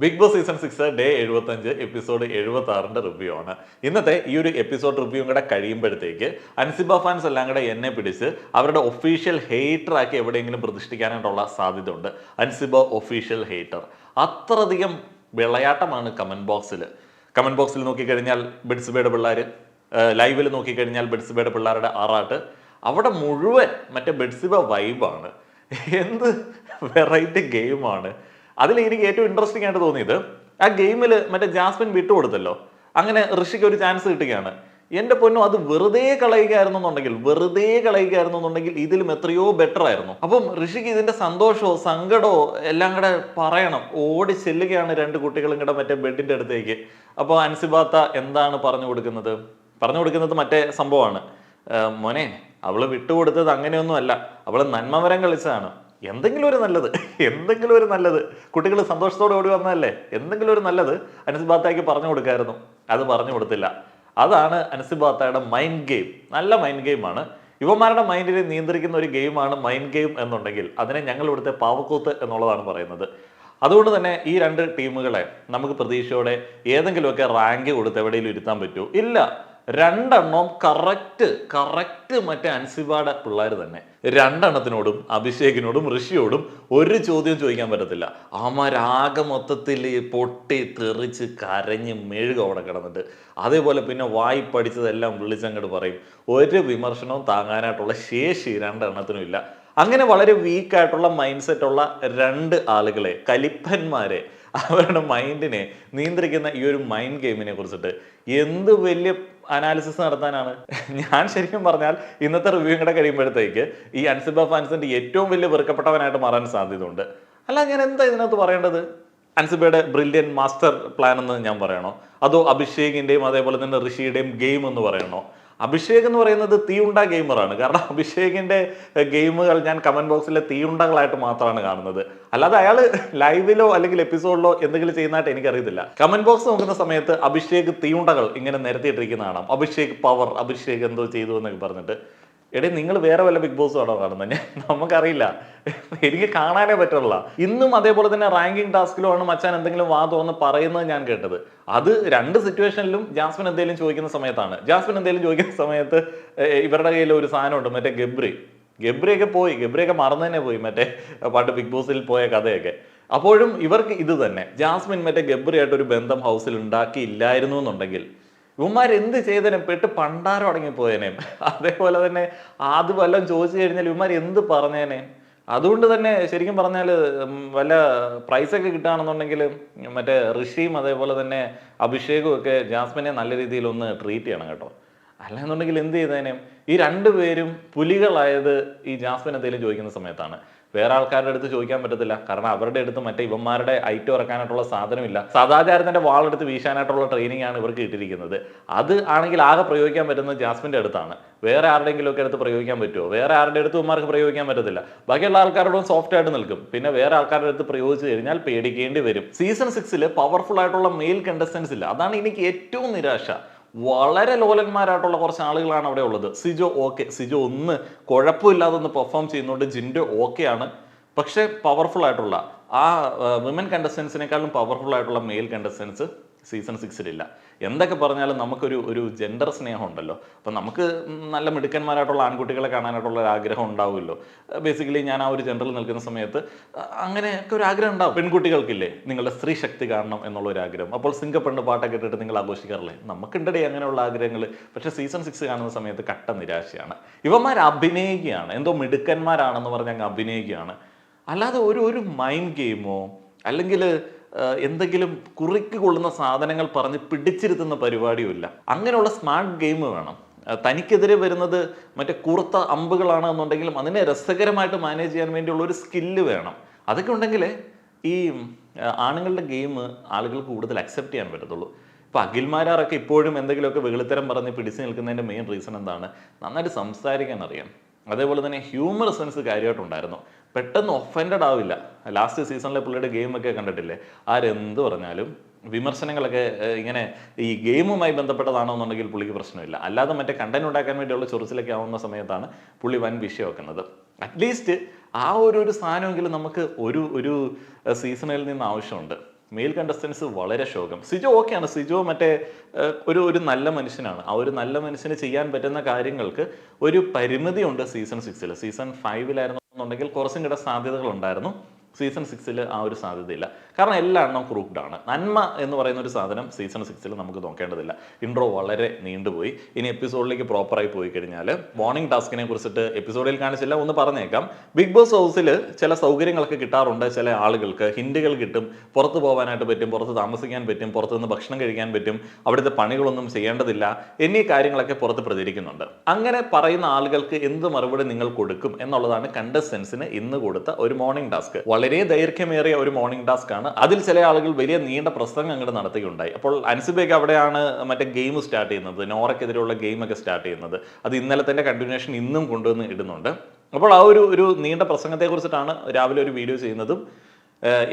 Big Boss season 6 day 75 episode 76 review ആണ്. ഇന്നത്തെ ഈ ഒരു എപ്പിസോഡ് റിവ്യൂ കൂടെ കഴിയുമ്പോഴത്തേക്ക് അൻസിബ ഫാൻസ് എല്ലാം കൂടെ എന്നെ പിടിച്ച് അവരുടെ ഒഫീഷ്യൽ ഹേറ്റർ ആക്കി എവിടെയെങ്കിലും പ്രതിഷ്ഠിക്കാനായിട്ടുള്ള സാധ്യത ഉണ്ട്. അൻസിബ ഒഫീഷ്യൽ ഹേറ്റർ അത്രയധികം വിളയാട്ടമാണ് കമന്റ് ബോക്സിൽ നോക്കിക്കഴിഞ്ഞാൽ ബെഡ്സ്ബേയുടെ പിള്ളേർ, ലൈവിൽ നോക്കിക്കഴിഞ്ഞാൽ ബെഡ്സ്ബേയുടെ പിള്ളേരുടെ ആറാട്ട്, അവിടെ മുഴുവൻ മറ്റേ ബെഡ്സിബ വൈബാണ്. എന്ത് വെറൈറ്റി ഗെയിമാണ്. അതിൽ എനിക്ക് ഏറ്റവും ഇൻട്രസ്റ്റിംഗ് ആയിട്ട് തോന്നിയത് ആ ഗെയിമിൽ മറ്റേ ജാസ്മിൻ വിട്ടുകൊടുത്തല്ലോ, അങ്ങനെ ഋഷിക്ക് ഒരു ചാൻസ് കിട്ടുകയാണ്. എൻ്റെ പൊന്നോ, അത് വെറുതെ കളയുകയായിരുന്നുണ്ടെങ്കിൽ ഇതിലും എത്രയോ ബെറ്റർ ആയിരുന്നു. അപ്പം ഋഷിക്ക് ഇതിന്റെ സന്തോഷമോ സങ്കടമോ എല്ലാം കൂടെ പറയണം. ഓടി ചെല്ലുകയാണ് രണ്ട് കുട്ടികളും കൂടെ മറ്റേ ബെഡിന്റെ അടുത്തേക്ക്. അപ്പോൾ അൻസിബാത്ത എന്താണ് പറഞ്ഞു കൊടുക്കുന്നത് മറ്റേ സംഭവമാണ്. മോനെ, അവള് വിട്ടുകൊടുത്തത് അങ്ങനെയൊന്നും അല്ല, അവള് നന്മമരം കളിച്ചതാണ്. എന്തെങ്കിലും ഒരു നല്ലത് കുട്ടികൾ സന്തോഷത്തോടെ ഓടി വന്നതല്ലേ, എന്തെങ്കിലും ഒരു നല്ലത് അൻസിബാത്തയ്ക്ക് പറഞ്ഞു കൊടുക്കായിരുന്നു. അത് പറഞ്ഞു കൊടുത്തില്ല. അതാണ് അൻസിബാത്തയുടെ മൈൻഡ് ഗെയിം. നല്ല മൈൻഡ് ഗെയിമാണ്. യുവമാരുടെ മൈൻഡിനെ നിയന്ത്രിക്കുന്ന ഒരു ഗെയിമാണ് മൈൻഡ് ഗെയിം എന്നുണ്ടെങ്കിൽ അതിനെ ഞങ്ങൾ ഇവിടുത്തെ പാവക്കൂത്ത് എന്നുള്ളതാണ് പറയുന്നത്. അതുകൊണ്ട് തന്നെ ഈ രണ്ട് ടീമുകളെ നമുക്ക് പ്രതീക്ഷയോടെ ഏതെങ്കിലുമൊക്കെ റാങ്ക് കൊടുത്ത് എവിടെയെങ്കിലും ഇരുത്താൻ പറ്റുമോ? ഇല്ല. രണ്ടെണ്ണം കറക്റ്റ് മറ്റേ അൻസിബയുടെ പിള്ളേർ തന്നെ. രണ്ടെണ്ണത്തിനോടും അഭിഷേകിനോടും ഋഷിയോടും ഒരു ചോദ്യം ചോദിക്കാൻ പറ്റത്തില്ല. അവന്മാരാകെ മൊത്തത്തിൽ പൊട്ടി തെറിച്ച് കരഞ്ഞ് മെഴുക അവിടെ കിടന്നിട്ട്. അതേപോലെ പിന്നെ വായി പഠിച്ചതെല്ലാം വിളിച്ചങ്ങോട്ട് പറയും. ഒരു വിമർശനവും താങ്ങാനായിട്ടുള്ള ശേഷി രണ്ടെണ്ണത്തിനും ഇല്ല. അങ്ങനെ വളരെ വീക്കായിട്ടുള്ള മൈൻഡ് സെറ്റുള്ള രണ്ട് ആളുകളെ, കലിപ്പന്മാരെ, അവരുടെ മൈൻഡിനെ നിയന്ത്രിക്കുന്ന ഈ ഒരു മൈൻഡ് ഗെയിമിനെ കുറിച്ചിട്ട് എന്ത് വലിയ അനാലിസിസ് നടത്താനാണ്. ഞാൻ ശരിക്കും പറഞ്ഞാൽ ഇന്നത്തെ റിവ്യൂ കൂടെ കഴിയുമ്പോഴത്തേക്ക് ഈ അൻസിബ ഫാൻസിന്റെ ഏറ്റവും വലിയ വെറുക്കപ്പെട്ടവനായിട്ട് മാറാൻ സാധ്യതയുണ്ട്. അല്ല, ഞാൻ എന്താ ഇതിനകത്ത് പറയേണ്ടത്? അൻസിബയുടെ ബ്രില്യൻ മാസ്റ്റർ പ്ലാൻ എന്ന് ഞാൻ പറയണോ? അതോ അഭിഷേകിന്റെയും അതേപോലെ തന്നെ ഋഷിയുടെയും ഗെയിം എന്ന് പറയണോ? അഭിഷേക് എന്ന് പറയുന്നത് തീയുണ്ട ഗെയിമറാണ്. കാരണം അഭിഷേകിന്റെ ഗെയിമുകൾ ഞാൻ കമന്റ് ബോക്സിലെ തീയുണ്ടകളായിട്ട് മാത്രമാണ് കാണുന്നത്. അല്ലാതെ അയാൾ ലൈവിലോ അല്ലെങ്കിൽ എപ്പിസോഡിലോ എന്തെങ്കിലും ചെയ്യുന്നതായിട്ട് എനിക്കറിയത്തില്ല. കമന്റ് ബോക്സ് നോക്കുന്ന സമയത്ത് അഭിഷേക് തീയുണ്ടകൾ ഇങ്ങനെ നിരത്തിയിട്ടിരിക്കുന്ന കാണാം. അഭിഷേക് പവർ, അഭിഷേക് എന്തോ ചെയ്തു എന്നൊക്കെ പറഞ്ഞിട്ട്. എടേ, നിങ്ങൾ വേറെ വല്ല ബിഗ് ബോസും ആണോ കാണുന്നത്? നമുക്കറിയില്ല, എനിക്ക് കാണാനേ പറ്റുള്ള. ഇന്നും അതേപോലെ തന്നെ റാങ്കിങ് ടാസ്കിലോ ആണ് മച്ചാൻ എന്തെങ്കിലും വാ തുറന്ന് പറയുന്നത് ഞാൻ കേട്ടത്. അത് രണ്ട് സിറ്റുവേഷനിലും ജാസ്മിൻ എന്തെങ്കിലും ചോദിക്കുന്ന സമയത്താണ്. ജാസ്മിൻ എന്തെങ്കിലും ചോദിക്കുന്ന സമയത്ത് ഇവരുടെ കയ്യിൽ ഒരു സാധനമുണ്ട്, മറ്റേ ഗബ്രിയൊക്കെ മറന്നു തന്നെ പോയി, മറ്റേ പണ്ട് ബിഗ് ബോസിൽ പോയ കഥയൊക്കെ. അപ്പോഴും ഇവർക്ക് ഇത് തന്നെ, ജാസ്മിൻ മറ്റേ ഗബ്രിയായിട്ട് ഒരു ബന്ധം ഹൗസിൽ ഉണ്ടാക്കിയില്ലായിരുന്നു എന്നുണ്ടെങ്കിൽ ഇവന്മാർ എന്ത് ചെയ്തേനെ, പെട്ട് പണ്ടാരം അടങ്ങിപ്പോയേനെ. അതേപോലെ തന്നെ അത് വല്ലതും ചോദിച്ചു കഴിഞ്ഞാൽ ഇവന്മാർ എന്ത് പറഞ്ഞേനെ. അതുകൊണ്ട് തന്നെ ശരിക്കും പറഞ്ഞാൽ വല്ല പ്രൈസൊക്കെ കിട്ടുകയാണെന്നുണ്ടെങ്കിൽ മറ്റേ ഋഷിയും അതേപോലെ തന്നെ അഭിഷേകും ഒക്കെ ജാസ്മിനെ നല്ല രീതിയിൽ ഒന്ന് ട്രീറ്റ് ചെയ്യണം കേട്ടോ. അല്ലെന്നുണ്ടെങ്കിൽ എന്ത് ചെയ്തേനെ? ഈ രണ്ടുപേരും പുലികളായത് ഈ ജാസ്മിൻ എന്തെങ്കിലും ചോദിക്കുന്ന സമയത്താണ്. വേറെ ആൾക്കാരുടെ അടുത്ത് ചോദിക്കാൻ പറ്റത്തില്ല. കാരണം അവരുടെ അടുത്ത് മറ്റേ ഇവന്മാരുടെ ഐറ്റം ഇറക്കാനായിട്ടുള്ള സാധനമില്ല. സദാചാരത്തിന്റെ വാളെടുത്ത് വീശാനായിട്ടുള്ള ട്രെയിനിങ് ആണ് ഇവർക്ക് കിട്ടിയിരിക്കുന്നത്. അത് ആണെങ്കിൽ ആകെ പ്രയോഗിക്കാൻ പറ്റുന്നത് ജാസ്മിന്റെ അടുത്താണ്. വേറെ ആരുടെയെങ്കിലും ഒക്കെ അടുത്ത് പ്രയോഗിക്കാൻ പറ്റുമോ? വേറെ ആരുടെ അടുത്ത് ഇവന്മാർക്ക് പ്രയോഗിക്കാൻ പറ്റത്തില്ല. ബാക്കിയുള്ള ആൾക്കാരോടും സോഫ്റ്റ് ആയിട്ട് നിൽക്കും. പിന്നെ വേറെ ആൾക്കാരുടെ അടുത്ത് പ്രയോഗിച്ചു കഴിഞ്ഞാൽ പേടിക്കേണ്ടി വരും. സീസൺ 6 പവർഫുൾ ആയിട്ടുള്ള മെയിൽ കണ്ടസ്റ്റൻസ് ഇല്ല. അതാണ് എനിക്ക് ഏറ്റവും നിരാശ. വളരെ ലോലന്മാരായിട്ടുള്ള കുറച്ച് ആളുകളാണ് അവിടെ ഉള്ളത്. സിജോ ഒന്ന് കുഴപ്പമില്ലാതെ ഒന്ന് പെർഫോം ചെയ്യുന്നുണ്ട്. ജിൻഡോ ആണ്. പക്ഷെ പവർഫുൾ ആയിട്ടുള്ള ആ വിമൻ കണ്ടസ്റ്റൻസിനേക്കാളും പവർഫുൾ ആയിട്ടുള്ള മെയിൽ കണ്ടസ്റ്റൻസ് സീസൺ 6 എന്തൊക്കെ പറഞ്ഞാലും നമുക്കൊരു ജെൻഡർ സ്നേഹം ഉണ്ടല്ലോ. അപ്പം നമുക്ക് നല്ല മിടുക്കന്മാരായിട്ടുള്ള ആൺകുട്ടികളെ കാണാനായിട്ടുള്ള ഒരു ആഗ്രഹം ഉണ്ടാവുമല്ലോ. ബേസിക്കലി ഞാൻ ആ ഒരു ജെൻഡറിൽ നിൽക്കുന്ന സമയത്ത് അങ്ങനെയൊക്കെ ഒരു ആഗ്രഹം ഉണ്ടാവും. പെൺകുട്ടികൾക്കില്ലേ നിങ്ങളുടെ സ്ത്രീ ശക്തി കാണണം എന്നുള്ള ഒരു ആഗ്രഹം. അപ്പോൾ സിംഗപ്പെണ്ണ് പാട്ടൊക്കെ ഇട്ടിട്ട് നിങ്ങൾ ആഘോഷിക്കാറില്ലേ? നമുക്കുണ്ടേ അങ്ങനെയുള്ള ആഗ്രഹങ്ങൾ. പക്ഷേ സീസൺ 6 കാണുന്ന സമയത്ത് കട്ട നിരാശയാണ്. ഇവന്മാർ അഭിനയിക്കുകയാണ്, എന്തോ മിടുക്കന്മാരാണെന്ന് പറഞ്ഞ് അങ്ങ് അഭിനയിക്കുകയാണ്. അല്ലാതെ ഒരു മൈൻഡ് ഗെയിമോ അല്ലെങ്കിൽ എന്തെങ്കിലും കുറിക്ക് കൊള്ളുന്ന സാധനങ്ങൾ പറഞ്ഞ് പിടിച്ചിരുത്തുന്ന പരിപാടിയുമില്ല. അങ്ങനെയുള്ള സ്മാർട്ട് ഗെയിം വേണം. തനിക്കെതിരെ വരുന്നത് മറ്റേ കുറുത്ത അമ്പുകളാണ് എന്നുണ്ടെങ്കിലും അതിനെ രസകരമായിട്ട് മാനേജ് ചെയ്യാൻ വേണ്ടിയുള്ള ഒരു സ്കില്ല് വേണം. അതൊക്കെ ഉണ്ടെങ്കിൽ ഈ ആണുങ്ങളുടെ ഗെയിം ആളുകൾക്ക് കൂടുതൽ അക്സെപ്റ്റ് ചെയ്യാൻ പറ്റത്തുള്ളൂ. ഇപ്പോൾ അഖിൽമാരാറൊക്കെ ഇപ്പോഴും എന്തെങ്കിലുമൊക്കെ വെളിത്തരം പറഞ്ഞ് പിടിച്ചു നിൽക്കുന്നതിൻ്റെ മെയിൻ റീസൺ എന്താണ്? നന്നായിട്ട് സംസാരിക്കാൻ അറിയാം. അതേപോലെ തന്നെ ഹ്യൂമർ സെൻസ് കാര്യമായിട്ടുണ്ടായിരുന്നു. പെട്ടെന്ന് ഒഫൻഡഡ് ആവില്ല. ലാസ്റ്റ് സീസണിലെ പുള്ളിയുടെ ഗെയിമൊക്കെ കണ്ടിട്ടില്ലേ? ആരെന്ത് പറഞ്ഞാലും വിമർശനങ്ങളൊക്കെ ഇങ്ങനെ ഈ ഗെയിമുമായി ബന്ധപ്പെട്ടതാണോ എന്നുണ്ടെങ്കിൽ പുള്ളിക്ക് പ്രശ്നമില്ല. അല്ലാതെ മറ്റേ കണ്ടന്റ് ഉണ്ടാക്കാൻ വേണ്ടിയുള്ള ചൊറിച്ചിലൊക്കെ ആവുന്ന സമയത്താണ് പുള്ളി വൻ വിഷയമാക്കുന്നത്. അറ്റ്ലീസ്റ്റ് ആ ഒരു സാധനമെങ്കിലും നമുക്ക് ഒരു സീസണിൽ നിന്ന് ആവശ്യമുണ്ട്. മെയിൽ കണ്ടസ്റ്റൻസ് വളരെ ശോകം. സിജോ ഓക്കെയാണ്, സിജോ മറ്റേ ഒരു നല്ല മനുഷ്യനാണ്. ആ ഒരു നല്ല മനുഷ്യന് ചെയ്യാൻ പറ്റുന്ന കാര്യങ്ങൾക്ക് ഒരു പരിമിതിയുണ്ട്. സീസൺ 6 സീസൺ 5 എന്നുണ്ടെങ്കിൽ കുറച്ചും കൂടെ സാധ്യതകൾ ഉണ്ടായിരുന്നു. സീസൺ 6 ആ ഒരു സാധ്യതയില്ല. കാരണം എല്ലാ എണ്ണം ക്രൂക്ഡ് ആണ്. നന്മ എന്ന് പറയുന്ന ഒരു സാധനം സീസൺ 6 നമുക്ക് നോക്കേണ്ടതില്ല. ഇൻട്രോ വളരെ നീണ്ടുപോയി. ഇനി എപ്പിസോഡിലേക്ക് പ്രോപ്പറായി പോയി കഴിഞ്ഞാൽ മോർണിംഗ് ടാസ്കിനെ കുറിച്ചിട്ട് എപ്പിസോഡിൽ കാണിച്ചില്ല, ഒന്ന് പറഞ്ഞേക്കാം. ബിഗ് ബോസ് ഹൗസിൽ ചില സൗകര്യങ്ങളൊക്കെ കിട്ടാറുണ്ട്. ചില ആളുകൾക്ക് ഹിൻഡുകൾ കിട്ടും, പുറത്ത് പോകാനായിട്ട് പറ്റും, പുറത്ത് താമസിക്കാൻ പറ്റും, പുറത്തുനിന്ന് ഭക്ഷണം കഴിക്കാൻ പറ്റും, അവിടുത്തെ പണികളൊന്നും ചെയ്യേണ്ടതില്ല എന്നീ കാര്യങ്ങളൊക്കെ പുറത്ത് പ്രചരിക്കുന്നുണ്ട്. അങ്ങനെ പറയുന്ന ആളുകൾക്ക് എന്ത് മറുപടി നിങ്ങൾ കൊടുക്കും എന്നുള്ളതാണ് കണ്ടസ്റ്റൻസിന് ഇന്ന് കൊടുത്ത ഒരു മോർണിംഗ് ടാസ്ക്. വളരെ ദൈർഘ്യമേറിയ ഒരു മോർണിംഗ് ടാസ്ക് ആണ്. അതിൽ ചില ആളുകൾ വലിയ നീണ്ട പ്രസംഗം അങ്ങോട്ട് നടത്തുകയുണ്ടായി. അപ്പോൾ അൻസിബയ്ക്ക് അവിടെയാണ് മറ്റേ ഗെയിം സ്റ്റാർട്ട് ചെയ്യുന്നത്, നോറയ്ക്കെതിരെയുള്ള ഗെയിമൊക്കെ സ്റ്റാർട്ട് ചെയ്യുന്നത്. അത് ഇന്നലത്തെ കണ്ടിന്യൂഷൻ ഇന്നും കൊണ്ടുവന്ന് ഇടുന്നുണ്ട്. അപ്പോൾ ആ ഒരു നീണ്ട പ്രസംഗത്തെ കുറിച്ചിട്ടാണ് രാവിലെ ഒരു വീഡിയോ ചെയ്യുന്നതും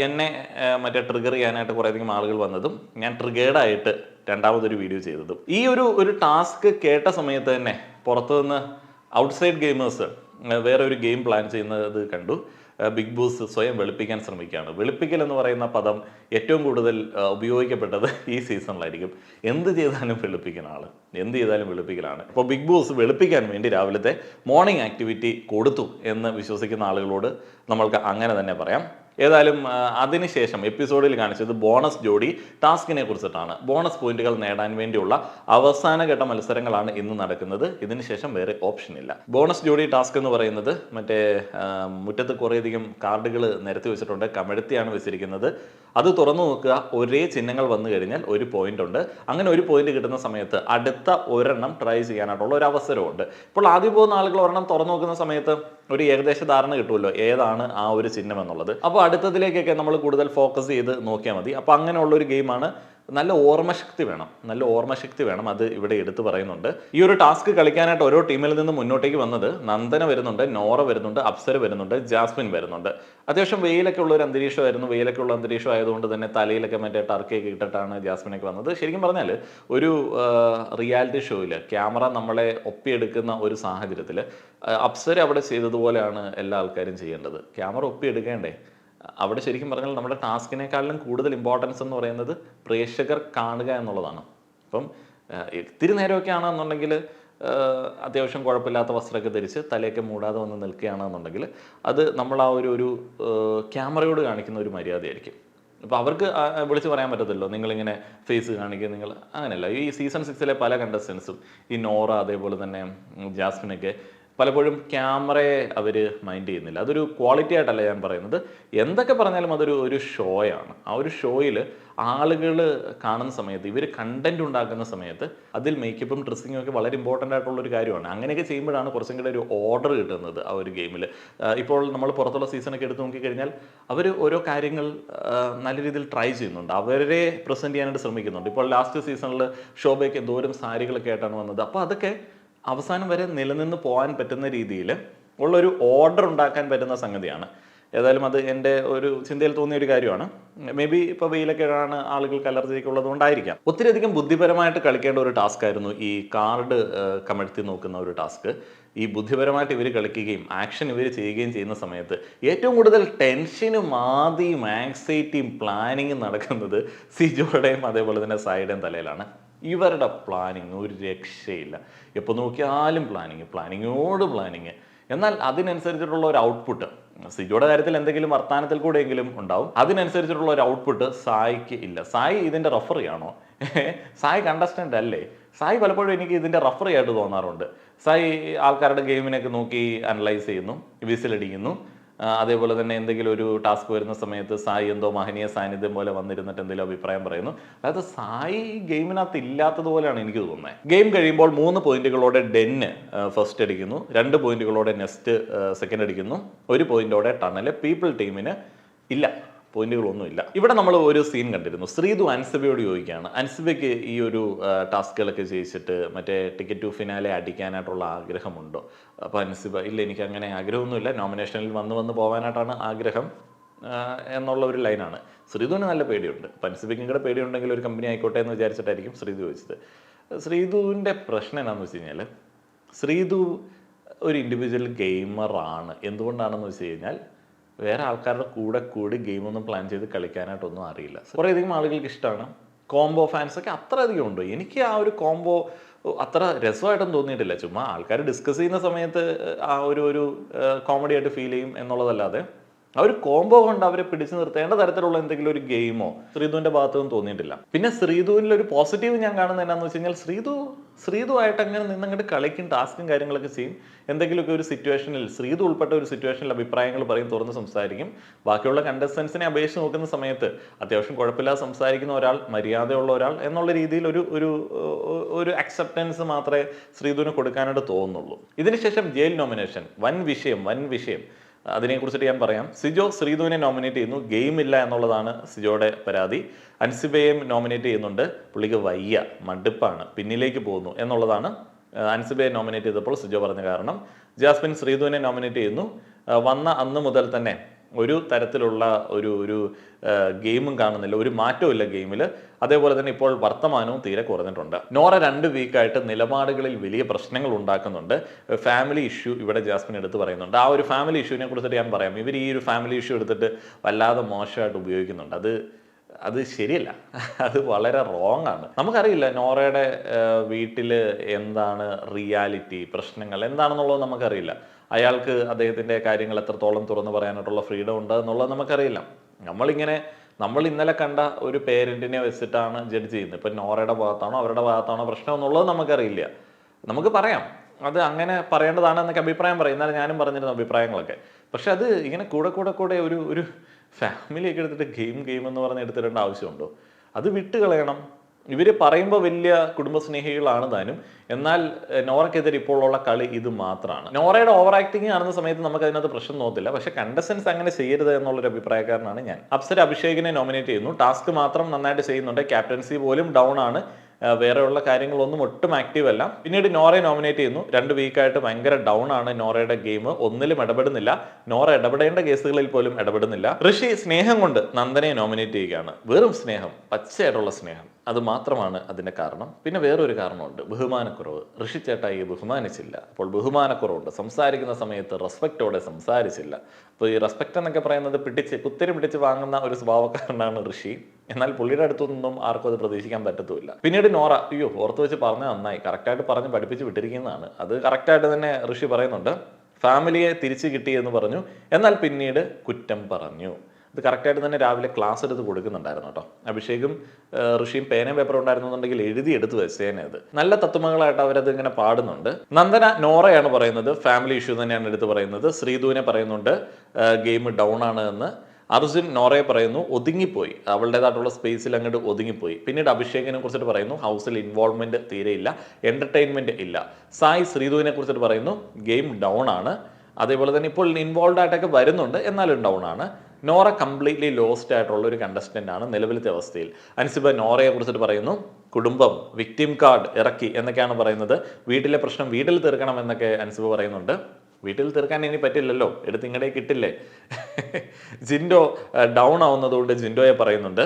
എന്നെ മറ്റേ ട്രിഗർ ചെയ്യാനായിട്ട് കുറേയധികം ആളുകൾ വന്നതും ഞാൻ ട്രിഗേർഡായിട്ട് രണ്ടാമതൊരു വീഡിയോ ചെയ്തതും. ഈ ഒരു ടാസ്ക് കേട്ട സമയത്ത് തന്നെ പുറത്തുനിന്ന് ഔട്ട്സൈഡ് ഗെയിമേഴ്സ് വേറെ ഒരു ഗെയിം പ്ലാൻ ചെയ്യുന്നത് കണ്ടു. ബിഗ് ബോസ് സ്വയം വെളുപ്പിക്കാൻ ശ്രമിക്കുകയാണ്. വെളുപ്പിക്കൽ എന്ന് പറയുന്ന പദം ഏറ്റവും കൂടുതൽ ഉപയോഗിക്കപ്പെട്ടത് ഈ സീസണിലായിരിക്കും. എന്ത് ചെയ്താലും വെളുപ്പിക്കുന്ന ആള്, എന്ത് ചെയ്താലും വെളുപ്പിക്കലാണ്. അപ്പോൾ ബിഗ് ബോസ് വെളുപ്പിക്കാൻ വേണ്ടി രാവിലത്തെ മോർണിംഗ് ആക്ടിവിറ്റി കൊടുത്തു എന്ന് വിശ്വസിക്കുന്ന ആളുകളോട് നമ്മൾക്ക് അങ്ങനെ തന്നെ പറയാം. ഏതായാലും അതിനുശേഷം എപ്പിസോഡിൽ കാണിച്ചത് ബോണസ് ജോഡി ടാസ്കിനെ കുറിച്ചിട്ടാണ്. ബോണസ് പോയിന്റുകൾ നേടാൻ വേണ്ടിയുള്ള അവസാനഘട്ട മത്സരങ്ങളാണ് ഇന്ന് നടക്കുന്നത്. ഇതിനുശേഷം വേറെ ഓപ്ഷൻ ഇല്ല. ബോണസ് ജോഡി ടാസ്ക് എന്ന് പറയുന്നത് മറ്റേ മുറ്റത്ത് കുറേയധികം കാർഡുകൾ നിരത്തി വെച്ചിട്ടുണ്ട്, കമഴ്ത്തിയാണ് വെച്ചിരിക്കുന്നത്. അത് തുറന്നു നോക്കുക, ഒരേ ചിഹ്നങ്ങൾ വന്നു കഴിഞ്ഞാൽ ഒരു പോയിന്റ് ഉണ്ട്. അങ്ങനെ ഒരു പോയിന്റ് കിട്ടുന്ന സമയത്ത് അടുത്ത ഒരെണ്ണം ട്രൈ ചെയ്യാനായിട്ടുള്ള ഒരു അവസരമുണ്ട്. ഇപ്പോൾ ആദ്യം പോകുന്ന ആളുകൾ ഒരെണ്ണം തുറന്നു നോക്കുന്ന സമയത്ത് ഒരു ഏകദേശ ധാരണ കിട്ടുമല്ലോ ഏതാണ് ആ ഒരു ചിഹ്നം എന്നുള്ളത്. അപ്പോൾ അടുത്തതിലേക്കൊക്കെ നമ്മൾ കൂടുതൽ ഫോക്കസ് ചെയ്ത് നോക്കിയാൽ മതി. അപ്പോൾ അങ്ങനെയുള്ള ഒരു ഗെയിമാണ്. നല്ല ഓർമ്മശക്തി വേണം, അത് ഇവിടെ എടുത്തു പറയുന്നുണ്ട്. ഈ ഒരു ടാസ്ക് കളിക്കാനായിട്ട് ഓരോ ടീമിൽ നിന്ന് മുന്നോട്ടേക്ക് വന്നത് നന്ദന വരുന്നുണ്ട്, നോറ വരുന്നുണ്ട്, അപ്സര വരുന്നുണ്ട്, ജാസ്മിൻ വരുന്നുണ്ട്. അത്യാവശ്യം വെയിലൊക്കെ ഉള്ള ഒരു അന്തരീക്ഷമായിരുന്നു. വെയിലൊക്കെ ഉള്ള അന്തരീക്ഷം ആയതുകൊണ്ട് തന്നെ തലയിലൊക്കെ മറ്റേ ടർക്കിയൊക്കെ ഇട്ടിട്ടാണ് ജാസ്മിനൊക്കെ വന്നത്. ശരിക്കും പറഞ്ഞാൽ ഒരു റിയാലിറ്റി ഷോയിൽ ക്യാമറ നമ്മളെ ഒപ്പിയെടുക്കുന്ന ഒരു സാഹചര്യത്തിൽ അപ്സര അവിടെ ചെയ്തതുപോലെയാണ് എല്ലാ ആൾക്കാരും ചെയ്യേണ്ടത്. ക്യാമറ ഒപ്പിയെടുക്കേണ്ടേ? അവിടെ ശരിക്കും പറഞ്ഞാൽ നമ്മുടെ ടാസ്കിനേക്കാളിലും കൂടുതൽ ഇമ്പോർട്ടൻസ് എന്ന് പറയുന്നത് പ്രേക്ഷകർ കാണുക എന്നുള്ളതാണ്. അപ്പം ഇത്തിരി നേരമൊക്കെ ആണെന്നുണ്ടെങ്കിൽ അത്യാവശ്യം കുഴപ്പമില്ലാത്ത വസ്ത്രമൊക്കെ ധരിച്ച് തലയൊക്കെ മൂടാതെ വന്ന് നിൽക്കുകയാണെന്നുണ്ടെങ്കിൽ അത് നമ്മൾ ആ ഒരു ക്യാമറയോട് കാണിക്കുന്ന ഒരു മര്യാദയായിരിക്കും. അപ്പോൾ അവർക്ക് വിളിച്ച് പറയാൻ പറ്റത്തില്ലോ നിങ്ങളിങ്ങനെ ഫേസ് കാണിക്കുക, നിങ്ങൾ അങ്ങനെയല്ല. ഈ സീസൺ 6 പല കണ്ടസ്റ്റൻസും ഈ നോറ അതേപോലെ തന്നെ ജാസ്മിനൊക്കെ പലപ്പോഴും ക്യാമറയെ അവർ മൈൻഡ് ചെയ്യുന്നില്ല. അതൊരു ക്വാളിറ്റി ആയിട്ടല്ല ഞാൻ പറയുന്നത്. എന്തൊക്കെ പറഞ്ഞാലും അതൊരു ഷോയാണ്. ആ ഒരു ഷോയിൽ ആളുകൾ കാണുന്ന സമയത്ത്, ഇവർ കണ്ടന്റ് ഉണ്ടാക്കുന്ന സമയത്ത് അതിൽ മേക്കപ്പും ഡ്രസ്സിങ്ങും ഒക്കെ വളരെ ഇമ്പോർട്ടൻ്റ് ആയിട്ടുള്ളൊരു കാര്യമാണ്. അങ്ങനെയൊക്കെ ചെയ്യുമ്പോഴാണ് കുറച്ചും കൂടെ ഒരു ഓർഡർ കിട്ടുന്നത് ആ ഒരു ഗെയിമിൽ. ഇപ്പോൾ നമ്മൾ പുറത്തുള്ള സീസണൊക്കെ എടുത്ത് നോക്കിക്കഴിഞ്ഞാൽ അവർ ഓരോ കാര്യങ്ങൾ നല്ല രീതിയിൽ ട്രൈ ചെയ്യുന്നുണ്ട്, അവരെ പ്രസൻറ്റ് ചെയ്യാനായിട്ട് ശ്രമിക്കുന്നുണ്ട്. ഇപ്പോൾ ലാസ്റ്റ് സീസണിൽ ശോഭയ്ക്ക് എന്തോരം സാരികളൊക്കെ ആയിട്ടാണ് വന്നത്. അപ്പോൾ അതൊക്കെ അവസാനം വരെ നിലനിന്ന് പോകാൻ പറ്റുന്ന രീതിയിൽ ഉള്ളൊരു ഓർഡർ ഉണ്ടാക്കാൻ പറ്റുന്ന സംഗതിയാണ്. ഏതായാലും അത് എൻ്റെ ഒരു ചിന്തയിൽ തോന്നിയ ഒരു കാര്യമാണ്. മേ ബി ഇപ്പോൾ വെയിലൊക്കെയാണ് ആളുകൾക്ക് അലർജിയൊക്കെ ഉള്ളതുകൊണ്ടായിരിക്കാം. ഒത്തിരി അധികം ബുദ്ധിപരമായിട്ട് കളിക്കേണ്ട ഒരു ടാസ്ക് ആയിരുന്നു ഈ കാർഡ് കമഴ്ത്തി നോക്കുന്ന ഒരു ടാസ്ക്. ഈ ബുദ്ധിപരമായിട്ട് ഇവർ കളിക്കുകയും ആക്ഷൻ ഇവർ ചെയ്യുകയും ചെയ്യുന്ന സമയത്ത് ഏറ്റവും കൂടുതൽ ടെൻഷനും ആദിയും ആങ്സൈറ്റിയും പ്ലാനിങ്ങും നടക്കുന്നത് സിജോയുടെയും അതേപോലെ തന്നെ സായിയുടെയും തലയിലാണ്. ഇവരുടെ പ്ലാനിങ് ഒരു രക്ഷയില്ല. എപ്പോൾ നോക്കിയാലും പ്ലാനിങ്ങോട് പ്ലാനിങ്. എന്നാൽ അതിനനുസരിച്ചിട്ടുള്ള ഒരു ഔട്ട്പുട്ട് സിജോയുടെ കാര്യത്തിൽ എന്തെങ്കിലും വർത്തമാനത്തിൽ കൂടെയെങ്കിലും ഉണ്ടാവും. അതിനനുസരിച്ചിട്ടുള്ള ഒരു ഔട്ട്പുട്ട് സായിക്ക് ഇല്ല. സായി ഇതിൻ്റെ റഫറിയാണോ? സായി കണ്ടസ്റ്റൻ്റ് അല്ലേ? സായി പലപ്പോഴും എനിക്ക് ഇതിൻ്റെ റഫറി ആയിട്ട് തോന്നാറുണ്ട്. സായി ആൾക്കാരുടെ ഗെയിമിനൊക്കെ നോക്കി അനലൈസ് ചെയ്യുന്നു, വിസിലടിക്കുന്നു. അതേപോലെ തന്നെ എന്തെങ്കിലും ഒരു ടാസ്ക് വരുന്ന സമയത്ത് സായി എന്തോ മഹനീയ സാന്നിധ്യം പോലെ വന്നിരുന്നിട്ട് എന്തെങ്കിലും അഭിപ്രായം പറയുന്നു. അതായത് സായി ഗെയിമിനകത്ത് ഇല്ലാത്തതുപോലെയാണ് എനിക്ക് തോന്നുന്നത്. ഗെയിം കഴിയുമ്പോൾ 3 പോയിന്റുകളോടെ ഡെന്ന് ഫസ്റ്റ് അടിക്കുന്നു, 2 പോയിന്റുകളോടെ നെസ്റ്റ് സെക്കൻഡ് അടിക്കുന്നു, 1 പോയിന്റോടെ ടണല് പീപ്പിൾ ടീമിന് ഇല്ല, പോയിന്റുകളൊന്നുമില്ല. ഇവിടെ നമ്മൾ ഒരു സീൻ കണ്ടിരുന്നു. ശ്രീതു അൻസിബയോട് ചോദിക്കുകയാണ്, അൻസിബയ്ക്ക് ഈ ഒരു ടാസ്കുകളൊക്കെ ജയിച്ചിട്ട് മറ്റേ ടിക്കറ്റ് ടു ഫിനാലെ അടിക്കാനായിട്ടുള്ള ആഗ്രഹമുണ്ടോ? അപ്പോൾ അൻസിബ ഇല്ല, എനിക്ക് അങ്ങനെ ആഗ്രഹമൊന്നുമില്ല, നോമിനേഷനിൽ വന്ന് പോകാനായിട്ടാണ് ആഗ്രഹം എന്നുള്ള ഒരു ലൈനാണ്. ശ്രീതുവിന് നല്ല പേടിയുണ്ട്. അപ്പം അൻസിബയ്ക്കും കൂടെ പേടിയുണ്ടെങ്കിൽ ഒരു കമ്പനി ആയിക്കോട്ടെ എന്ന് വിചാരിച്ചിട്ടായിരിക്കും ശ്രീതു ചോദിച്ചത്. ശ്രീതുവിൻ്റെ പ്രശ്നം എന്താണെന്ന് വെച്ച് കഴിഞ്ഞാൽ, ശ്രീതു ഒരു ഇൻഡിവിജ്വൽ ഗെയിമറാണ്. എന്തുകൊണ്ടാണെന്ന് വെച്ച് കഴിഞ്ഞാൽ വേറെ ആൾക്കാരുടെ കൂടെ കൂടി ഗെയിമൊന്നും പ്ലാൻ ചെയ്ത് കളിക്കാനായിട്ടൊന്നും അറിയില്ല. കുറേയധികം ആളുകൾക്ക് ഇഷ്ടമാണ്. കോംബോ ഫാൻസൊക്കെ അത്ര അധികം ഉണ്ട്. എനിക്ക് ആ ഒരു കോംബോ അത്ര രസമായിട്ടൊന്നും തോന്നിയിട്ടില്ല. ചുമ്മാ ആൾക്കാർ ഡിസ്കസ് ചെയ്യുന്ന സമയത്ത് ആ ഒരു കോമഡി ആയിട്ട് ഫീൽ ചെയ്യും എന്നുള്ളതല്ലാതെ ആ ഒരു കോംബോ കൊണ്ട് അവരെ പിടിച്ചു നിർത്തേണ്ട തരത്തിലുള്ള എന്തെങ്കിലും ഒരു ഗെയിമോ ശ്രീധുവിന്റെ ഭാഗത്തൊന്നും തോന്നിയിട്ടില്ല. പിന്നെ ശ്രീധുവിൽ ഒരു പോസിറ്റീവ് ഞാൻ കാണുന്നത് എന്താണെന്ന് വെച്ച് കഴിഞ്ഞാൽ ശ്രീധു ആയിട്ട് അങ്ങനെ നിന്നങ്ങോട്ട് കളിക്കും, ടാസ്കും കാര്യങ്ങളൊക്കെ ചെയ്യും. എന്തെങ്കിലുമൊക്കെ ഒരു സിറ്റുവേഷനിൽ ശ്രീധു ഉൾപ്പെട്ട ഒരു സിറ്റുവേഷനിൽ അഭിപ്രായങ്ങൾ പറയും, തുറന്ന് സംസാരിക്കും. ബാക്കിയുള്ള കണ്ടസ്റ്റൻസിനെ അപേക്ഷിച്ച് നോക്കുന്ന സമയത്ത് അത്യാവശ്യം കുഴപ്പമില്ലാതെ സംസാരിക്കുന്ന ഒരാൾ, മര്യാദയുള്ള ഒരാൾ എന്നുള്ള രീതിയിൽ ഒരു അക്സെപ്റ്റൻസ് മാത്രമേ ശ്രീധുവിന് കൊടുക്കാനായിട്ട് തോന്നുന്നുള്ളൂ. ഇതിനുശേഷം ജയിൽ നോമിനേഷൻ വൻ വിഷയം. അതിനെക്കുറിച്ചിട്ട് ഞാൻ പറയാം. സിജോ ശ്രീധുവിനെ നോമിനേറ്റ് ചെയ്യുന്നു. ഗെയിം ഇല്ല എന്നുള്ളതാണ് സിജോയുടെ പരാതി. അൻസിബയെയും നോമിനേറ്റ് ചെയ്യുന്നുണ്ട്. പുള്ളിക്ക് വയ്യ, മടുപ്പാണ്, പിന്നിലേക്ക് പോകുന്നു എന്നുള്ളതാണ് അൻസിബയെ നോമിനേറ്റ് ചെയ്തപ്പോൾ സിജോ പറഞ്ഞ കാരണം. ജാസ്മിൻ ശ്രീധുവിനെ നോമിനേറ്റ് ചെയ്യുന്നു. വന്ന അന്ന് മുതൽ തന്നെ ഒരു തരത്തിലുള്ള ഒരു ഗെയിമും കാണുന്നില്ല, ഒരു മാറ്റവും ഇല്ല ഗെയിമിൽ. അതേപോലെ തന്നെ ഇപ്പോൾ വർത്തമാനവും തീരെ കുറഞ്ഞിട്ടുണ്ട്. നോറ 2 വീക്കായിട്ട് നിലപാടുകളിൽ വലിയ പ്രശ്നങ്ങൾ ഉണ്ടാക്കുന്നുണ്ട്. ഫാമിലി ഇഷ്യൂ ഇവിടെ ജാസ്മിൻ എടുത്ത് പറയുന്നുണ്ട്. ആ ഒരു ഫാമിലി ഇഷ്യൂവിനെ കുറിച്ചിട്ട് ഞാൻ പറയാം. ഇവർ ഈ ഒരു ഫാമിലി ഇഷ്യൂ എടുത്തിട്ട് വല്ലാതെ മോശമായിട്ട് ഉപയോഗിക്കുന്നുണ്ട്. അത് ശരിയല്ല, അത് വളരെ റോങ് ആണ്. നമുക്കറിയില്ല നോറയുടെ വീട്ടിൽ എന്താണ് റിയാലിറ്റി, പ്രശ്നങ്ങൾ എന്താണെന്നുള്ളത് നമുക്കറിയില്ല. അയാൾക്ക് അദ്ദേഹത്തിൻ്റെ കാര്യങ്ങൾ എത്രത്തോളം തുറന്നു പറയാനായിട്ടുള്ള ഫ്രീഡം ഉണ്ട് എന്നുള്ളത് നമുക്കറിയില്ല. നമ്മൾ ഇന്നലെ കണ്ട ഒരു പേരൻറ്റിനെ വെച്ചിട്ടാണ് ജഡ്ജ് ചെയ്യുന്നത്. ഇപ്പം നോറയുടെ ഭാഗത്താണോ അവരുടെ ഭാഗത്താണോ പ്രശ്നം എന്നുള്ളത് നമുക്കറിയില്ല. നമുക്ക് പറയാം, അത് അങ്ങനെ പറയേണ്ടതാണ് എന്നൊക്കെ അഭിപ്രായം പറയും. എന്നാലും ഞാനും പറഞ്ഞിരുന്നു അഭിപ്രായങ്ങളൊക്കെ. പക്ഷെ അത് ഇങ്ങനെ കൂടെ ഒരു ഫാമിലിയൊക്കെ എടുത്തിട്ട് ഗെയിം എന്ന് പറഞ്ഞ് എടുത്തിടേണ്ട ആവശ്യമുണ്ടോ? അത് വിട്ട് കളയണം. ഇവർ പറയുമ്പോൾ വലിയ കുടുംബസ്നേഹികളാണ് താനും, എന്നാൽ നോറയ്ക്കെതിരെ ഇപ്പോൾ ഉള്ള കളി ഇത് മാത്രമാണ്. നോറയുടെ ഓവർ ആക്ടിങ് കാണുന്ന സമയത്ത് നമുക്ക് അതിനകത്ത് പ്രശ്നം തോന്നില്ല. പക്ഷെ കണ്ടസ്റ്റൻസ് അങ്ങനെ ചെയ്യരുത് എന്നുള്ളൊരു അഭിപ്രായക്കാരനാണ് ഞാൻ. അപ്സര അഭിഷേകിനെ നോമിനേറ്റ് ചെയ്യുന്നു. ടാസ്ക് മാത്രം നന്നായിട്ട് ചെയ്യുന്നുണ്ട്. ക്യാപ്റ്റൻസി പോലും ഡൗൺ ആണ്. വേറെയുള്ള കാര്യങ്ങളൊന്നും ഒട്ടും ആക്റ്റീവ് അല്ല. പിന്നീട് നോറയെ നോമിനേറ്റ് ചെയ്യുന്നു. 2 വീക്കായിട്ട് ഭയങ്കര ഡൗൺ ആണ് നോറയുടെ ഗെയിം. ഒന്നിലും ഇടപെടുന്നില്ല. നോറ ഇടപെടേണ്ട കേസുകളിൽ പോലും ഇടപെടുന്നില്ല. ഋഷി സ്നേഹം കൊണ്ട് നന്ദനെ നോമിനേറ്റ് ചെയ്യുകയാണ്. വെറും സ്നേഹം, പച്ചയായിട്ടുള്ള സ്നേഹം, അത് മാത്രമാണ് അതിന്റെ കാരണം. പിന്നെ വേറൊരു കാരണമുണ്ട്, ബഹുമാനക്കുറവ്. ഋഷി ചേട്ടായി ബഹുമാനിച്ചില്ല. അപ്പോൾ ബഹുമാനക്കുറവുണ്ട്. സംസാരിക്കുന്ന സമയത്ത് റെസ്പെക്റ്റോടെ സംസാരിച്ചില്ല. അപ്പോൾ ഈ റെസ്പെക്റ്റ് എന്നൊക്കെ പറയുന്നത് കുത്തിരി പിടിച്ച് വാങ്ങുന്ന ഒരു സ്വഭാവക്കാരനാണ് ഋഷി. എന്നാൽ പുള്ളിയുടെ അടുത്തൊന്നും ആർക്കും അത് പ്രതീക്ഷിക്കാൻ പറ്റത്തുമില്ല. പിന്നീട് നോറ ഓർത്ത് വെച്ച് പറഞ്ഞാൽ നന്നായി, കറക്റ്റായിട്ട് പറഞ്ഞ് പഠിപ്പിച്ച് വിട്ടിരിക്കുന്നതാണ്. അത് കറക്റ്റായിട്ട് തന്നെ ഋഷി പറയുന്നുണ്ട്. ഫാമിലിയെ തിരിച്ചു കിട്ടി എന്ന് പറഞ്ഞു, എന്നാൽ പിന്നീട് കുറ്റം പറഞ്ഞു. ഇത് കറക്റ്റായിട്ട് തന്നെ രാവിലെ ക്ലാസ് എടുത്ത് കൊടുക്കുന്നുണ്ടായിരുന്നു കേട്ടോ. അഭിഷേകും ഋഷിയും പേനയും പേപ്പറും ഉണ്ടായിരുന്നുണ്ടെങ്കിൽ എടുത്ത് വെച്ചേനെ. അത് നല്ല തത്വമകളായിട്ട് അവരത് ഇങ്ങനെ പാടുന്നുണ്ട്. നന്ദന നോറയാണ് പറയുന്നത്, ഫാമിലി ഇഷ്യൂ തന്നെയാണ് എടുത്ത് പറയുന്നത്. ശ്രീധുവിനെ പറയുന്നുണ്ട് ഗെയിം ഡൗൺ ആണ് എന്ന്. അർജുൻ നോറയെ പറയുന്നു ഒതുങ്ങിപ്പോയി, അവളുടേതായിട്ടുള്ള സ്പേസിൽ അങ്ങോട്ട് ഒതുങ്ങിപ്പോയി. പിന്നീട് അഭിഷേകിനെ കുറിച്ചിട്ട് പറയുന്നു ഹൗസിൽ ഇൻവോൾവ്മെന്റ് തീരെയില്ല, എന്റർടൈൻമെന്റ് ഇല്ല. സായി ശ്രീധുവിനെ കുറിച്ചിട്ട് പറയുന്നു ഗെയിം ഡൗൺ ആണ്. അതേപോലെ തന്നെ ഇപ്പോൾ ഇൻവോൾവ് ആയിട്ടൊക്കെ വരുന്നുണ്ട്, എന്നാലും ഡൗൺ ആണ്. നോറ കംപ്ലീറ്റ്ലി ലോസ്റ്റ് ആയിട്ടുള്ള ഒരു കണ്ടസ്റ്റന്റ് ആണ് നിലവിലത്തെ അവസ്ഥയിൽ. അൻസിബ നോറയെ കുറിച്ചിട്ട് പറയുന്നു കുടുംബം വിക്ടിം കാർഡ് ഇറക്കി എന്നൊക്കെയാണ് പറയുന്നത്. വീട്ടിലെ പ്രശ്നം വീട്ടിൽ തീർക്കണം എന്നൊക്കെ അൻസിബ പറയുന്നുണ്ട്. വീട്ടിൽ തീർക്കാൻ ഇനി പറ്റില്ലല്ലോ, എടുത്ത് ഇങ്ങടെ കിട്ടില്ലേ. ജിൻഡോ ഡൗൺ ആവുന്നതുകൊണ്ട് ജിൻഡോയെ പറയുന്നുണ്ട്.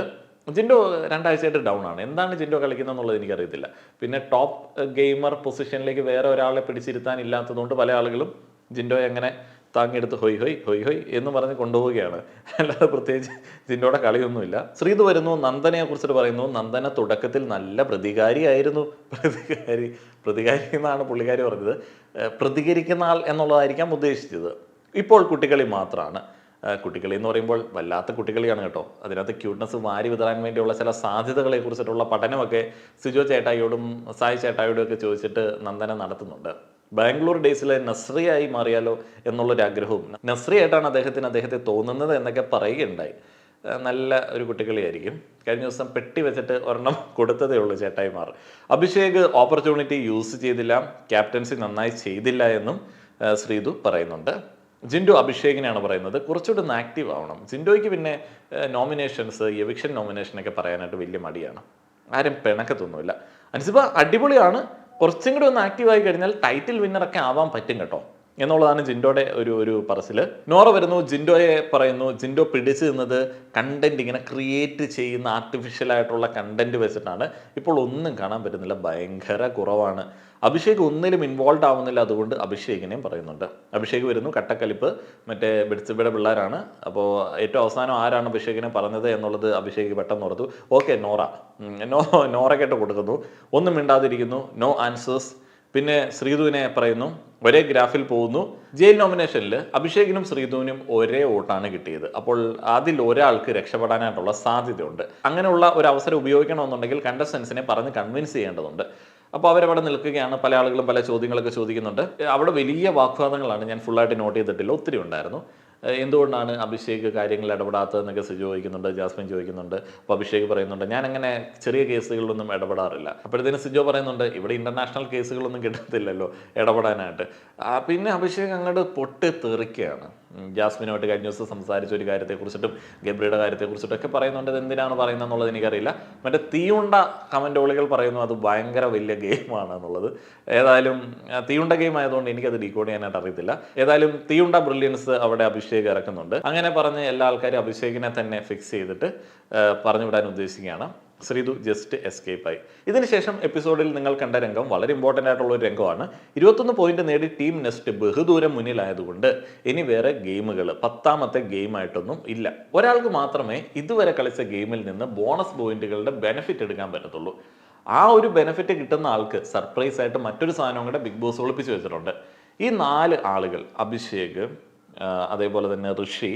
ജിൻഡോ 2 ആഴ്ചയായിട്ട് ഡൗൺ ആണ്. എന്താണ് ജിൻഡോ കളിക്കുന്നത് എന്നുള്ളത് എനിക്കറിയത്തില്ല. പിന്നെ ടോപ്പ് ഗെയിമർ പൊസിഷനിലേക്ക് വേറെ ഒരാളെ പിടിച്ചിരുത്താൻ ഇല്ലാത്തതുകൊണ്ട് പല ആളുകളും ജിൻഡോയെ അങ്ങനെ താങ്ങിയെടുത്ത് ഹൊയ് ഹൊയ് എന്ന് പറഞ്ഞ് കൊണ്ടുപോവുകയാണ്. അല്ലാതെ പ്രത്യേകിച്ച് ജിൻഡോയുടെ കളിയൊന്നുമില്ല. ശ്രീധു വരുന്നു, നന്ദനയെ കുറിച്ചിട്ട് പറയുന്നു. നന്ദന തുടക്കത്തിൽ നല്ല പ്രതികാരിയായിരുന്നു. പ്രതികാരി എന്നാണ് പുള്ളിക്കാരി പറഞ്ഞത്. പ്രതികരിക്കുന്ന ആൾ എന്നുള്ളതായിരിക്കാം ഉദ്ദേശിച്ചത്. ഇപ്പോൾ കുട്ടികളി മാത്രമാണ്. കുട്ടികളി എന്ന് പറയുമ്പോൾ വല്ലാത്ത കുട്ടികളിയാണ് കേട്ടോ. അതിനകത്ത് ക്യൂട്ട്നെസ് വാരി വിതറാൻ വേണ്ടിയുള്ള ചില സാധ്യതകളെ കുറിച്ചിട്ടുള്ള പഠനമൊക്കെ സിജോ ചേട്ടായിയോടും സായി ചേട്ടായിയോടും ഒക്കെ ചോദിച്ചിട്ട് നന്ദന നടത്തുന്നുണ്ട്. ബാംഗ്ലൂർ ഡേയ്സിലെ നസ്രിയായി മാറിയാലോ എന്നുള്ളൊരു ആഗ്രഹവും, നസ്രിയായിട്ടാണ് അദ്ദേഹത്തെ തോന്നുന്നത് എന്നൊക്കെ പറയുകയുണ്ടായി. നല്ല ഒരു കുട്ടികളിയായിരിക്കും. കഴിഞ്ഞ ദിവസം പെട്ടി വെച്ചിട്ട് ഒരെണ്ണം കൊടുത്തതേ ഉള്ളൂ ചേട്ടായിമാർ. അഭിഷേക് ഓപ്പർച്യൂണിറ്റി യൂസ് ചെയ്തില്ല, ക്യാപ്റ്റൻസി നന്നായി ചെയ്തില്ല എന്നും ശ്രീധു പറയുന്നുണ്ട്. ജിൻഡോ അഭിഷേകിനെയാണ് പറയുന്നത് കുറച്ചുകൂടി ഒന്ന് ആക്റ്റീവ് ആവണം. ജിൻഡോയ്ക്ക് പിന്നെ നോമിനേഷൻസ്, എവിക്ഷൻ നോമിനേഷനൊക്കെ പറയാനായിട്ട് വലിയ മടിയാണ്. ആരും പിണക്കത്തൊന്നുമില്ല. അൻസിബ അടിപൊളിയാണ്, കുറച്ചും കൂടി ഒന്ന് ആക്റ്റീവായി കഴിഞ്ഞാൽ ടൈറ്റിൽ വിന്നറൊക്കെ ആവാൻ പറ്റും കേട്ടോ. എന്നുള്ളതാണ് ജിൻഡോയുടെ ഒരു പറച്ചില്. നോറ വരുന്നു, ജിൻഡോയെ പറയുന്നു, ജിൻഡോ പിടിച്ചു നിന്നത് കണ്ടന്റ് ഇങ്ങനെ ക്രിയേറ്റ് ചെയ്യുന്ന ആർട്ടിഫിഷ്യൽ ആയിട്ടുള്ള കണ്ടന്റ് വെച്ചിട്ടാണ്. ഇപ്പോൾ ഒന്നും കാണാൻ പറ്റുന്നില്ല, ഭയങ്കര കുറവാണ്. അഭിഷേക് ഒന്നിലും ഇൻവോൾവ് ആവുന്നില്ല, അതുകൊണ്ട് അഭിഷേകിനെയും പറയുന്നുണ്ട്. അഭിഷേക് വരുന്നു, കട്ടക്കലിപ്പ് മറ്റേ ബിഡ്സിബിയുടെ പിള്ളേരാണ്. അപ്പോൾ ഏറ്റവും അവസാനം ആരാണ് അഭിഷേകിനെ പറഞ്ഞത് എന്നുള്ളത് അഭിഷേക് പെട്ടെന്ന് ഓർത്തു. ഓക്കെ നോറ, നോറയ്ക്കായിട്ട് കൊടുക്കുന്നു. ഒന്നും മിണ്ടാതിരിക്കുന്നു, നോ ആൻസേഴ്സ്. പിന്നെ ശ്രീധുവിനെ പറയുന്നു, ഒരേ ഗ്രാഫിൽ പോകുന്നു. ജയിൽ നോമിനേഷനിൽ അഭിഷേകിനും ശ്രീധുവിനും ഒരേ വോട്ടാണ് കിട്ടിയത്. അപ്പോൾ അതിൽ ഒരാൾക്ക് രക്ഷപ്പെടാനായിട്ടുള്ള സാധ്യതയുണ്ട്. അങ്ങനെയുള്ള ഒരു അവസരം ഉപയോഗിക്കണമെന്നുണ്ടെങ്കിൽ കണ്ടസ്റ്റൻസിനെ പറഞ്ഞ് കൺവിൻസ് ചെയ്യേണ്ടതുണ്ട്. അപ്പോൾ അവരവിടെ നിൽക്കുകയാണ്. പല ആളുകളും പല ചോദ്യങ്ങളൊക്കെ ചോദിക്കുന്നുണ്ട്. അവിടെ വലിയ വാഗ്വാദങ്ങളാണ്, ഞാൻ ഫുള്ളായിട്ട് നോട്ട് ചെയ്തിട്ടില്ല, ഒത്തിരി ഉണ്ടായിരുന്നു. എന്തുകൊണ്ടാണ് അഭിഷേക് കാര്യങ്ങളിൽ ഇടപെടാത്തതെന്നൊക്കെ സിജു ചോദിക്കുന്നുണ്ട്, ജാസ്മിൻ ചോദിക്കുന്നുണ്ട്. അപ്പോൾ അഭിഷേക് പറയുന്നുണ്ട്, ഞാൻ അങ്ങനെ ചെറിയ കേസുകളിലൊന്നും ഇടപെടാറില്ല. അപ്പോഴത്തേന് സിജു പറയുന്നുണ്ട്, ഇവിടെ ഇന്റർനാഷണൽ കേസുകളൊന്നും കിട്ടത്തില്ലല്ലോ ഇടപെടാനായിട്ട്. പിന്നെ അഭിഷേക് അങ്ങോട്ട് പൊട്ടി തെറിക്കുകയാണ്. ജാസ്മിനുമായിട്ട് കഴിഞ്ഞ ദിവസം സംസാരിച്ച ഒരു കാര്യത്തെക്കുറിച്ചിട്ടും ഗബ്രിയുടെ കാര്യത്തെക്കുറിച്ചിട്ടൊക്കെ പറയുന്നുണ്ട്. ഇത് എന്തിനാണ് പറയുന്നത് എന്നുള്ളത് എനിക്കറിയില്ല. മറ്റേ തീയുണ്ട കമൻറ്റോളികൾ പറയുന്നു അത് ഭയങ്കര വലിയ ഗെയിമാണ് എന്നുള്ളത്. ഏതായാലും തീയുണ്ട ഗെയിം ആയതുകൊണ്ട് എനിക്കത് ഡീകോഡ് ചെയ്യാനായിട്ട് അറിയത്തില്ല. ഏതായാലും തീയുണ്ട ബ്രില്യൻസ് അവിടെ അഭിഷേക് ഇറക്കുന്നുണ്ട്. അങ്ങനെ പറഞ്ഞ് എല്ലാ ആൾക്കാരും അഭിഷേകിനെ തന്നെ ഫിക്സ് ചെയ്തിട്ട് പറഞ്ഞു വിടാൻ ഉദ്ദേശിക്കുകയാണ്. ശ്രീധു ജസ്റ്റ് എസ്കേപ്പ് ആയി. ഇതിനുശേഷം എപ്പിസോഡിൽ നിങ്ങൾ കണ്ട രംഗം വളരെ ഇമ്പോർട്ടൻ്റ് ആയിട്ടുള്ള ഒരു രംഗമാണ്. 21 പോയിന്റ് നേടി ടീം നെസ്റ്റ് ബഹുദൂരം മുന്നിലായതുകൊണ്ട് ഇനി വേറെ ഗെയിമുകൾ 10ാമത്തെ ഗെയിമായിട്ടൊന്നും ഇല്ല. ഒരാൾക്ക് മാത്രമേ ഇതുവരെ കളിച്ച ഗെയിമിൽ നിന്ന് ബോണസ് പോയിന്റുകളുടെ ബെനിഫിറ്റ് എടുക്കാൻ പറ്റത്തുള്ളൂ. ആ ഒരു ബെനിഫിറ്റ് കിട്ടുന്ന ആൾക്ക് സർപ്രൈസ് ആയിട്ട് മറ്റൊരു സാധനം കൂടെ ബിഗ് ബോസ് ഒളിപ്പിച്ച് വെച്ചിട്ടുണ്ട്. ഈ 4 ആളുകൾ, അഭിഷേക്, അതേപോലെ തന്നെ ഋഷി,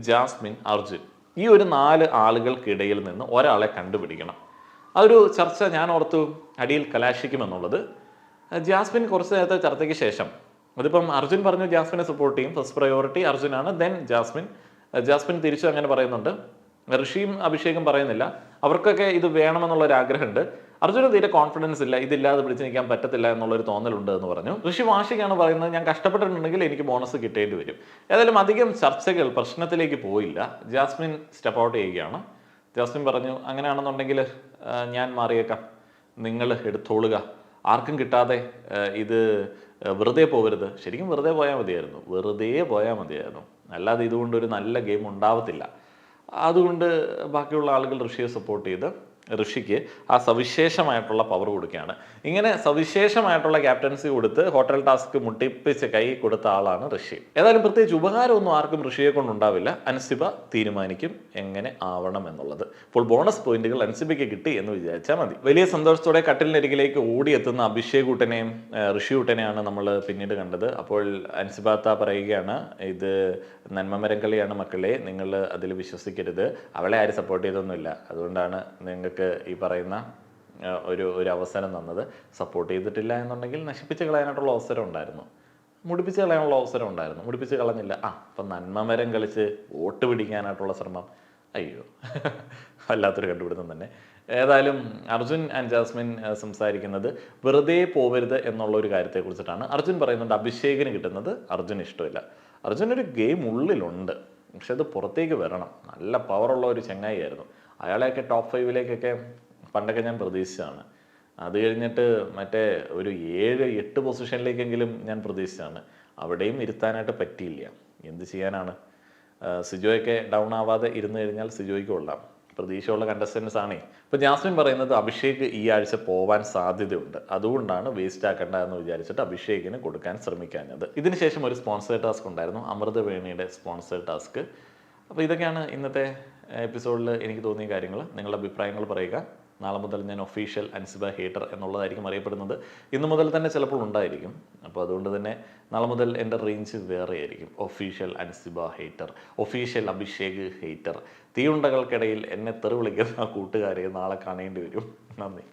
ജാസ്മിൻ, അർജുൻ, ഈ ഒരു 4 ആളുകൾക്കിടയിൽ നിന്ന് ഒരാളെ കണ്ടുപിടിക്കണം. അതൊരു ചർച്ച ഞാൻ ഓർത്തു അടിയിൽ കലാശിക്കുമെന്നുള്ളത്. ജാസ്മിൻ കുറച്ച് നേരത്തെ ചർച്ചയ്ക്ക് ശേഷം, അതിപ്പം അർജുൻ പറഞ്ഞു ജാസ്മിനെ സപ്പോർട്ട് ചെയ്യും, ഫസ്റ്റ് പ്രയോറിറ്റി അർജുനാണ്, ദെൻ ജാസ്മിൻ തിരിച്ചു അങ്ങനെ പറയുന്നുണ്ട്. ഋഷിയും അഭിഷേകും പറയുന്നില്ല, അവർക്കൊക്കെ ഇത് വേണമെന്നുള്ളൊരു ആഗ്രഹമുണ്ട്. അർജുന് തീരെ കോൺഫിഡൻസ് ഇല്ല, ഇതില്ലാതെ പിടിച്ച് നിൽക്കാൻ പറ്റത്തില്ല എന്നുള്ളൊരു തോന്നലുണ്ട് എന്ന് പറഞ്ഞു. ഋഷി വാശിക്കാണ് പറയുന്നത്, ഞാൻ കഷ്ടപ്പെട്ടിട്ടുണ്ടെങ്കിൽ എനിക്ക് ബോണസ് കിട്ടേണ്ടി വരും. ഏതായാലും അധികം ചർച്ചകൾ പ്രശ്നത്തിലേക്ക് പോയില്ല. ജാസ്മിൻ സ്റ്റെപ്പ് ഔട്ട് ചെയ്യുകയാണ്. ജാസ്മിൻ പറഞ്ഞു, അങ്ങനെയാണെന്നുണ്ടെങ്കിൽ ഞാൻ മാറിയേക്കാം, നിങ്ങൾ എടുത്തോളുക, ആർക്കും കിട്ടാതെ ഇത് വെറുതെ പോകരുത്. ശരിക്കും വെറുതെ പോയാൽ മതിയായിരുന്നു, അല്ലാതെ ഇതുകൊണ്ടൊരു നല്ല ഗെയിം ഉണ്ടാവത്തില്ല. അതുകൊണ്ട് ബാക്കിയുള്ള ആളുകൾ ഋഷിയെ സപ്പോർട്ട് ചെയ്ത് ഋഷിക്ക് ആ സവിശേഷമായിട്ടുള്ള പവർ കൊടുക്കുകയാണ്. ഇങ്ങനെ സവിശേഷമായിട്ടുള്ള ക്യാപ്റ്റൻസി കൊടുത്ത് ഹോട്ടൽ ടാസ്ക് മുട്ടിപ്പിച്ച് കൈ കൊടുത്ത ആളാണ് ഋഷി. ഏതായാലും പ്രത്യേകിച്ച് ഉപകാരമൊന്നും ആർക്കും ഋഷിയെ കൊണ്ടുണ്ടാവില്ല. അൻസിബ തീരുമാനിക്കും എങ്ങനെ ആവണം എന്നുള്ളത്. ഇപ്പോൾ ബോണസ് പോയിന്റുകൾ അൻസിബയ്ക്ക് കിട്ടി എന്ന് വിചാരിച്ചാൽ മതി. വലിയ സന്തോഷത്തോടെ കട്ടിലിനരികിലേക്ക് ഓടിയെത്തുന്ന അഭിഷേക് കൂട്ടനെയും ഋഷി കൂട്ടനെയാണ് നമ്മൾ പിന്നീട് കണ്ടത്. അപ്പോൾ അൻസിബാത്ത പറയുകയാണ്, ഇത് നന്മമരം കളിയാണ് മക്കളെ, നിങ്ങൾ അതിൽ വിശ്വസിക്കരുത്, അവളെ ആരും സപ്പോർട്ട് ചെയ്തൊന്നുമില്ല, അതുകൊണ്ടാണ് നിങ്ങൾക്ക് ഈ പറയുന്ന ഒരു അവസരം തന്നത്. സപ്പോർട്ട് ചെയ്തിട്ടില്ല എന്നുണ്ടെങ്കിൽ നശിപ്പിച്ച് കളയാനായിട്ടുള്ള അവസരം ഉണ്ടായിരുന്നു, മുടിപ്പിച്ച് കളയാനുള്ള അവസരം ഉണ്ടായിരുന്നു, മുടിപ്പിച്ച് കളഞ്ഞില്ല. അപ്പം നന്മമരം കളിച്ച് വോട്ട് പിടിക്കാനായിട്ടുള്ള ശ്രമം, അയ്യോ വല്ലാത്തൊരു കണ്ടുപിടുത്തം തന്നെ. ഏതായാലും അർജുൻ ആൻഡ് ജാസ്മിൻ സംസാരിക്കുന്നത് വെറുതെ പോവരുത് എന്നുള്ള ഒരു കാര്യത്തെക്കുറിച്ചിട്ടാണ്. അർജുൻ പറയുന്നുണ്ട് അഭിഷേകിന് കിട്ടുന്നത് അർജുന് ഇഷ്ടമില്ല. അർജുനൊരു ഗെയിം ഉള്ളിലുണ്ട്, പക്ഷെ അത് പുറത്തേക്ക് വരണം. നല്ല പവറുള്ള ഒരു ചങ്ങായി ആയിരുന്നു. അയാളെയൊക്കെ ടോപ്പ് 5-ലേക്കൊക്കെ പണ്ടൊക്കെ ഞാൻ പ്രതീക്ഷിച്ചതാണ്. അത് കഴിഞ്ഞിട്ട് മറ്റേ ഒരു 7-8 പൊസിഷനിലേക്കെങ്കിലും ഞാൻ പ്രതീക്ഷിച്ചതാണ്. അവിടെയും ഇരുത്താനായിട്ട് പറ്റിയില്ല. എന്ത് ചെയ്യാനാണ്? സിജോയൊക്കെ ഡൗൺ ആവാതെ ഇരുന്ന് കഴിഞ്ഞാൽ സിജോയ്ക്ക് കൊള്ളാം. പ്രതീക്ഷയുള്ള കണ്ടസ്റ്റൻസ് ആണേ. ഇപ്പം ജാസ്മിൻ പറയുന്നത് അഭിഷേക് ഈ ആഴ്ച പോവാൻ സാധ്യതയുണ്ട്, അതുകൊണ്ടാണ് വേസ്റ്റ് ആക്കണ്ട എന്ന് വിചാരിച്ചിട്ട് അഭിഷേകിന് കൊടുക്കാൻ ശ്രമിക്കാഞ്ഞത്. ഇതിനുശേഷം ഒരു സ്പോൺസേഡ് ടാസ്ക് ഉണ്ടായിരുന്നു, അമൃതവേണിയുടെ സ്പോൺസേഡ് ടാസ്ക്. അപ്പോൾ ഇതൊക്കെയാണ് ഇന്നത്തെ എപ്പിസോഡിൽ എനിക്ക് തോന്നിയ കാര്യങ്ങൾ. നിങ്ങളുടെ അഭിപ്രായങ്ങൾ പറയുക. നാളെ മുതൽ ഞാൻ ഒഫീഷ്യൽ അൻസിബ ഹേറ്റർ എന്നുള്ളതായിരിക്കും അറിയപ്പെടുന്നത്. ഇന്നു മുതൽ തന്നെ ചിലപ്പോൾ ഉണ്ടായിരിക്കും. അപ്പോൾ അതുകൊണ്ട് തന്നെ നാളെ മുതൽ എൻ്റെ റേഞ്ച് വേറെ ആയിരിക്കും. Official Ansiba hater, official Abhishek hater. തീയുണ്ടകൾക്കിടയിൽ എന്നെ തെറി വിളിക്കുന്ന കൂട്ടുകാരെ നാളെ കാണേണ്ടി വരും. നന്ദി.